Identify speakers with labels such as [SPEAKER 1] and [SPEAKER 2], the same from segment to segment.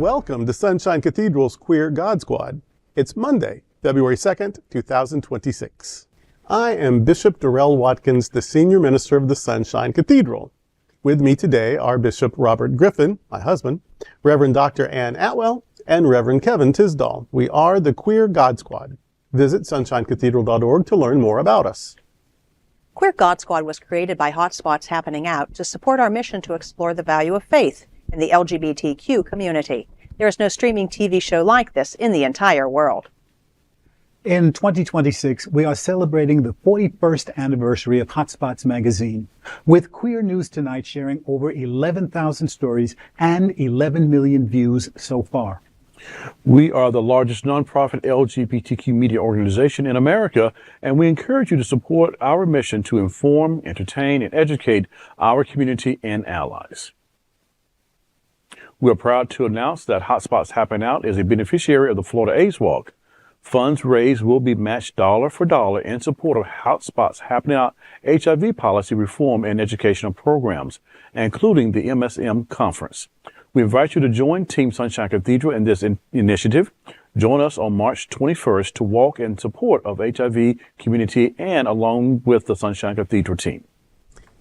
[SPEAKER 1] Welcome to Sunshine Cathedral's Queer God Squad. It's Monday, February 2nd, 2026. I am Bishop Darrell Watkins, the Senior Minister of the Sunshine Cathedral. With me today are Bishop Robert Griffin, my husband, Reverend Dr. Ann Atwell, and Reverend Kevin Tisdall. We are the Queer God Squad. Visit sunshinecathedral.org to learn more about us.
[SPEAKER 2] Queer God Squad was created by Hotspots Happening Out to support our mission to explore the value of faith in the LGBTQ community. There is no streaming TV show like this in the entire world.
[SPEAKER 3] In 2026, we are celebrating the 41st anniversary of Hotspots magazine, with Queer News Tonight sharing over 11,000 stories and 11 million views so far.
[SPEAKER 4] We are the largest nonprofit LGBTQ media organization in America, and we encourage you to support our mission to inform, entertain, and educate our community and allies. We are proud to announce that Hotspots Happening Out is a beneficiary of the Florida AIDS Walk. Funds raised will be matched dollar for dollar in support of Hotspots Happening Out HIV policy reform and educational programs, including the MSM conference. We invite you to join Team Sunshine Cathedral in this initiative. Join us on March 21st to walk in support of HIV community and along with the Sunshine Cathedral team.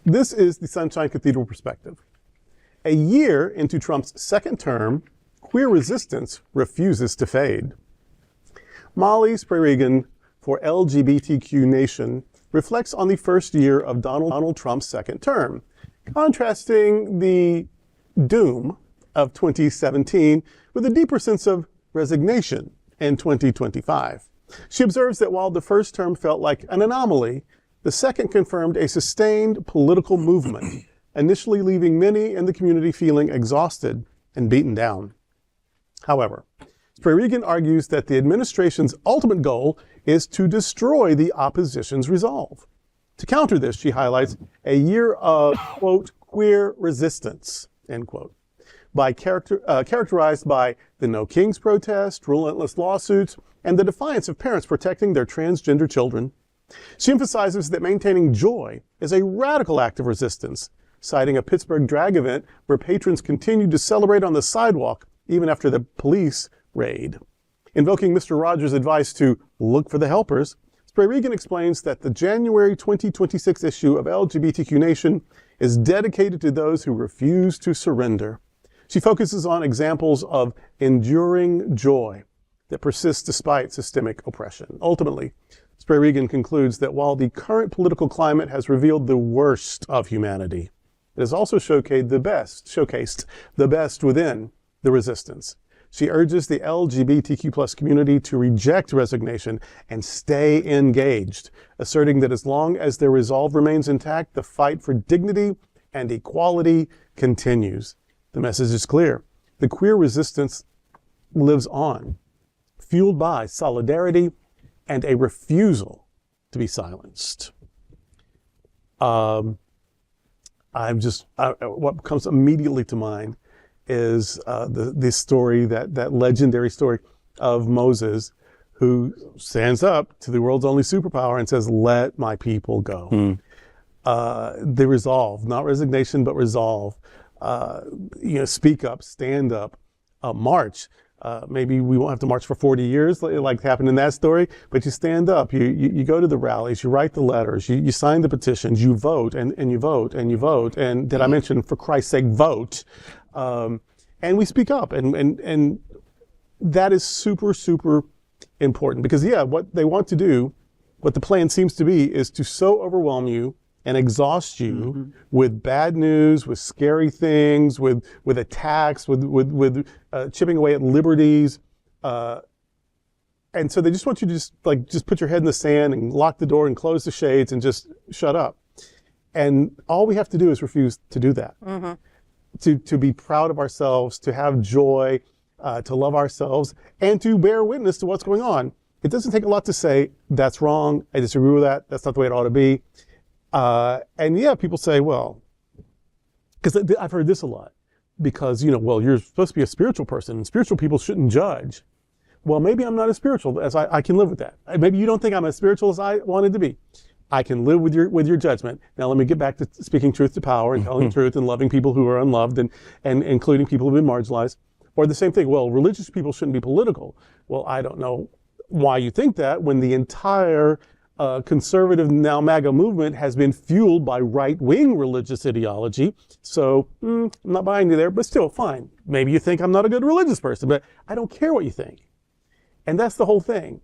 [SPEAKER 1] This is the Sunshine Cathedral Perspective. A year into Trump's second term, queer resistance refuses to fade. Molly Sprayregen for LGBTQ Nation reflects on the first year of Donald Trump's second term, contrasting the doom of 2017 with a deeper sense of resignation in 2025. She observes that while the first term felt like an anomaly, the second confirmed a sustained political movement, initially leaving many in the community feeling exhausted and beaten down. However, Sprayregen argues that the administration's ultimate goal is to destroy the opposition's resolve. To counter this, she highlights a year of, quote, queer resistance, end quote, characterized by the No Kings protest, relentless lawsuits, and the defiance of parents protecting their transgender children. She emphasizes that maintaining joy is a radical act of resistance, citing a Pittsburgh drag event where patrons continued to celebrate on the sidewalk even after the police raid. Invoking Mr. Rogers' advice to look for the helpers, Sprayregen explains that the January 2026 issue of LGBTQ Nation is dedicated to those who refuse to surrender. She focuses on examples of enduring joy that persists despite systemic oppression. Ultimately, Sprayregen concludes that while the current political climate has revealed the worst of humanity, it has also showcased the best within the resistance. She urges the LGBTQ+ community to reject resignation and stay engaged, asserting that as long as their resolve remains intact, the fight for dignity and equality continues. The message is clear. The queer resistance lives on, fueled by solidarity and a refusal to be silenced. What comes immediately to mind is this story, that legendary story of Moses, who stands up to the world's only superpower and says, "Let my people go." The resolve, not resignation, but resolve. Speak up, stand up, march. Maybe we won't have to march for 40 years like happened in that story, but you stand up, you go to the rallies, you write the letters, you sign the petitions, you vote and you vote and you vote. And did I mention, for Christ's sake, vote? And we speak up, and that is super, super important because, what they want to do, what the plan seems to be, is to so overwhelm you and exhaust you with bad news, with scary things, with attacks, with chipping away at liberties. And so they just want you to just put your head in the sand and lock the door and close the shades and just shut up. And all we have to do is refuse to do that. To be proud of ourselves, to have joy, to love ourselves, and to bear witness to what's going on. It doesn't take a lot to say, that's wrong, I disagree with that, that's not the way it ought to be. People say, well, because I've heard this a lot, because, you're supposed to be a spiritual person and spiritual people shouldn't judge. Well, maybe I'm not as spiritual as I can live with that. Maybe you don't think I'm as spiritual as I wanted to be. I can live with your judgment. Now let me get back to speaking truth to power and telling truth and loving people who are unloved and including people who've been marginalized. Or the same thing, well, religious people shouldn't be political. Well, I don't know why you think that when the entire conservative now MAGA movement has been fueled by right-wing religious ideology. So I'm not buying you there, but still fine. Maybe you think I'm not a good religious person, but I don't care what you think. And that's the whole thing.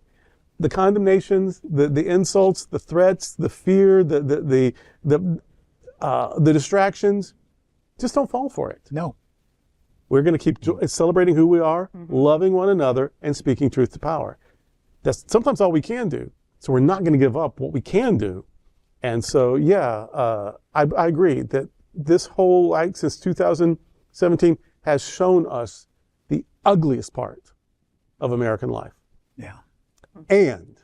[SPEAKER 1] The condemnations, the insults, the threats, the fear, the distractions, just don't fall for it.
[SPEAKER 3] No.
[SPEAKER 1] We're going to keep celebrating who we are, loving one another, and speaking truth to power. That's sometimes all we can do. So we're not going to give up what we can do. And so, yeah, I agree that this whole, since 2017, has shown us the ugliest part of American life.
[SPEAKER 3] Yeah.
[SPEAKER 1] And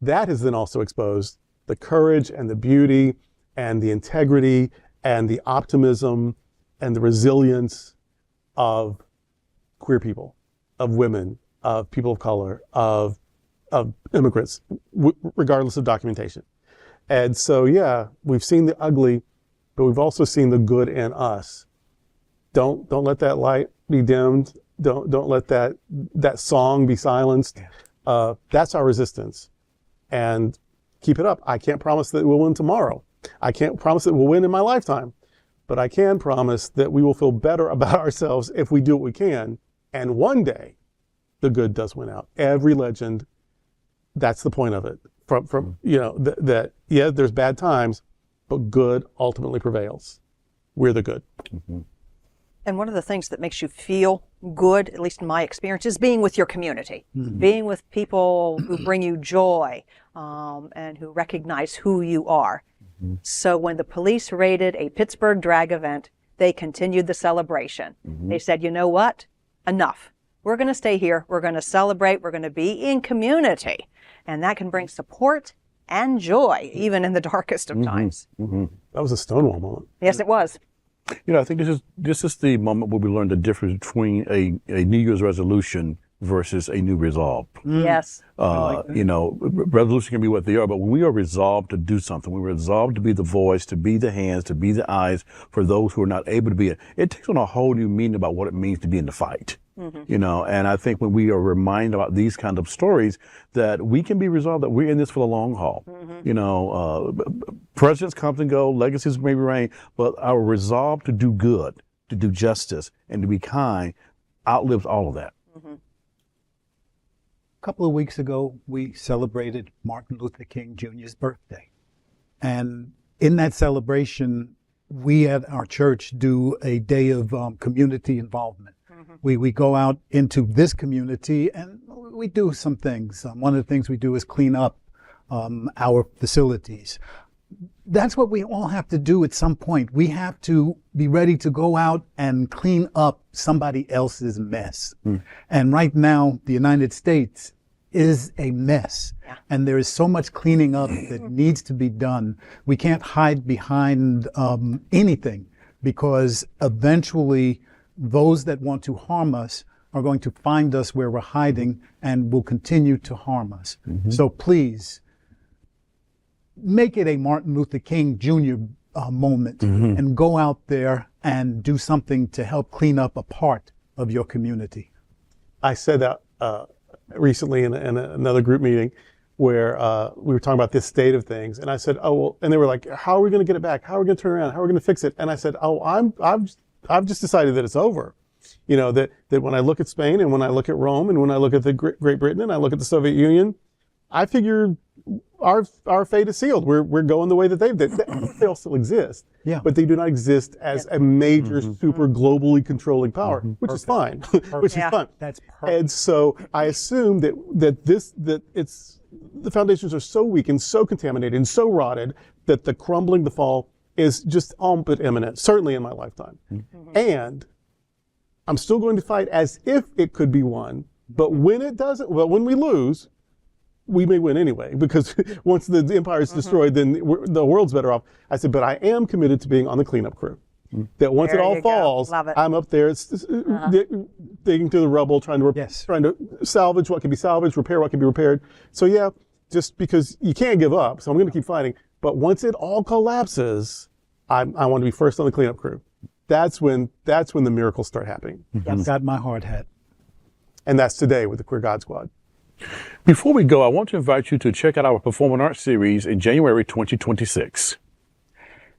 [SPEAKER 1] that has then also exposed the courage and the beauty and the integrity and the optimism and the resilience of queer people, of women, of people of color, of immigrants, regardless of documentation. And so, yeah, we've seen the ugly, but we've also seen the good in us. Don't let that light be dimmed. Don't let that song be silenced. That's our resistance. And keep it up. I can't promise that we'll win tomorrow. I can't promise that we'll win in my lifetime. But I can promise that we will feel better about ourselves if we do what we can. And one day, the good does win out. Every legend, that's the point of it. From that yeah, there's bad times, but good ultimately prevails. We're the good.
[SPEAKER 3] Mm-hmm.
[SPEAKER 2] And one of the things that makes you feel good, at least in my experience, is being with your community, being with people who bring you joy and who recognize who you are. So when the police raided a Pittsburgh drag event, they continued the celebration. They said, you know what? Enough. We're going to stay here. We're going to celebrate. We're going to be in community. And that can bring support and joy, even in the darkest of times.
[SPEAKER 1] That was a Stonewall moment.
[SPEAKER 2] Yes, it was.
[SPEAKER 4] I think this is the moment where we learn the difference between a New Year's resolution versus a new resolve.
[SPEAKER 2] Yes.
[SPEAKER 4] Resolution can be what they are, but when we are resolved to do something, we're resolved to be the voice, to be the hands, to be the eyes for those who are not able to be it takes on a whole new meaning about what it means to be in the fight. And I think when we are reminded about these kind of stories, that we can be resolved, that we're in this for the long haul. Presidents come and go, legacies may reign, but our resolve to do good, to do justice, and to be kind outlives all of that.
[SPEAKER 3] A couple of weeks ago, we celebrated Martin Luther King Jr.'s birthday. And in that celebration, we at our church do a day of community involvement. We go out into this community and we do some things. One of the things we do is clean up our facilities. That's what we all have to do at some point. We have to be ready to go out and clean up somebody else's mess. And right now, the United States is a mess. And there is so much cleaning up that needs to be done. We can't hide behind anything, because eventually those that want to harm us are going to find us where we're hiding and will continue to harm us. So please, make it a Martin Luther King Jr. Moment and go out there and do something to help clean up a part of your community.
[SPEAKER 1] I said that recently in another group meeting where we were talking about this state of things, and I said, oh, well, and they were like, how are we going to get it back? How are we going to turn around? How are we going to fix it? And I said, oh, I've just decided that it's over. That when I look at Spain and when I look at Rome and when I look at the Great Britain and I look at the Soviet Union, I figure our fate is sealed. We're going the way that they've did. They all still exist, but they do not exist as a major, super globally controlling power, which is fine. Which is fine.
[SPEAKER 3] That's perfect.
[SPEAKER 1] And so I assume that the foundations are so weak and so contaminated and so rotted that the crumbling, the fall is just all but imminent. Certainly in my lifetime, and I'm still going to fight as if it could be won. But when it doesn't, when we lose, we may win anyway, because once the empire is destroyed, then the world's better off. I said, but I am committed to being on the cleanup crew. That once it all falls, I'm up there digging through the rubble, trying to salvage what can be salvaged, repair what can be repaired. So yeah, just because you can't give up, so I'm going to keep fighting. But once it all collapses, I want to be first on the cleanup crew. That's when the miracles start happening.
[SPEAKER 3] I've got my hard hat.
[SPEAKER 1] And that's today with the Queer God Squad.
[SPEAKER 4] Before we go, I want to invite you to check out our performing arts series in January 2026.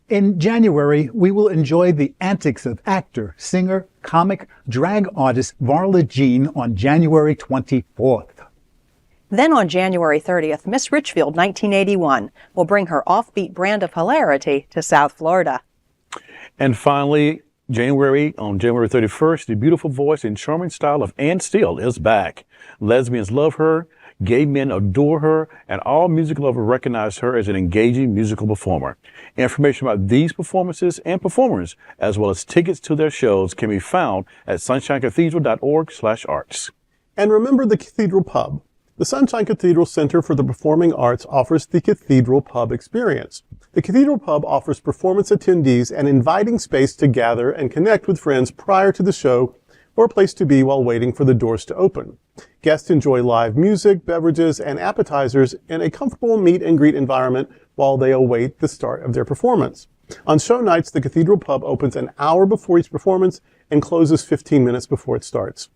[SPEAKER 3] In January, we will enjoy the antics of actor, singer, comic, drag artist Varla Jean on January 24th.
[SPEAKER 2] Then on January 30th, Miss Richfield 1981 will bring her offbeat brand of hilarity to South Florida.
[SPEAKER 4] And finally, on January 31st, the beautiful voice and charming style of Ann Steele is back. Lesbians love her, gay men adore her, and all music lovers recognize her as an engaging musical performer. Information about these performances and performers, as well as tickets to their shows, can be found at sunshinecathedral.org/arts.
[SPEAKER 1] And remember the Cathedral Pub. The Sunshine Cathedral Center for the Performing Arts offers the Cathedral Pub experience. The Cathedral Pub offers performance attendees an inviting space to gather and connect with friends prior to the show, or a place to be while waiting for the doors to open. Guests enjoy live music, beverages, and appetizers in a comfortable meet and greet environment while they await the start of their performance. On show nights, the Cathedral Pub opens an hour before each performance and closes 15 minutes before it starts.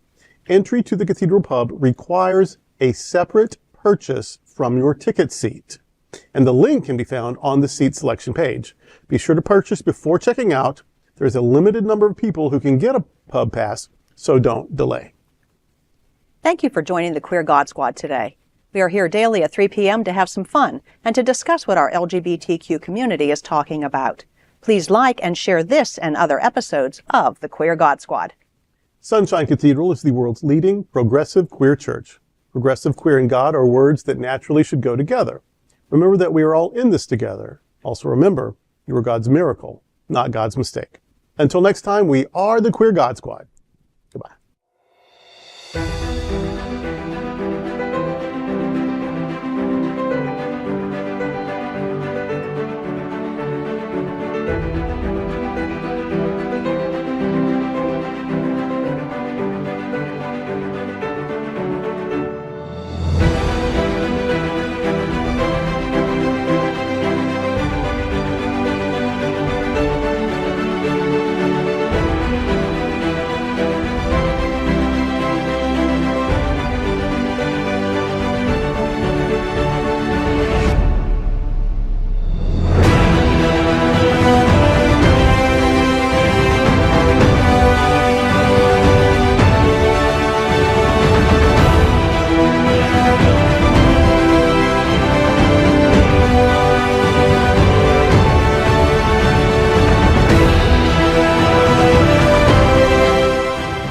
[SPEAKER 1] Entry to the Cathedral Pub requires a separate purchase from your ticket seat, and the link can be found on the seat selection page. Be sure to purchase before checking out. There's a limited number of people who can get a pub pass, so don't delay.
[SPEAKER 2] Thank you for joining the Queer God Squad today. We are here daily at 3 p.m. to have some fun and to discuss what our LGBTQ community is talking about. Please like and share this and other episodes of the Queer God Squad.
[SPEAKER 1] Sunshine Cathedral is the world's leading progressive queer church. Progressive, queer, and God are words that naturally should go together. Remember that we are all in this together. Also remember, you are God's miracle, not God's mistake. Until next time, we are the Queer God Squad.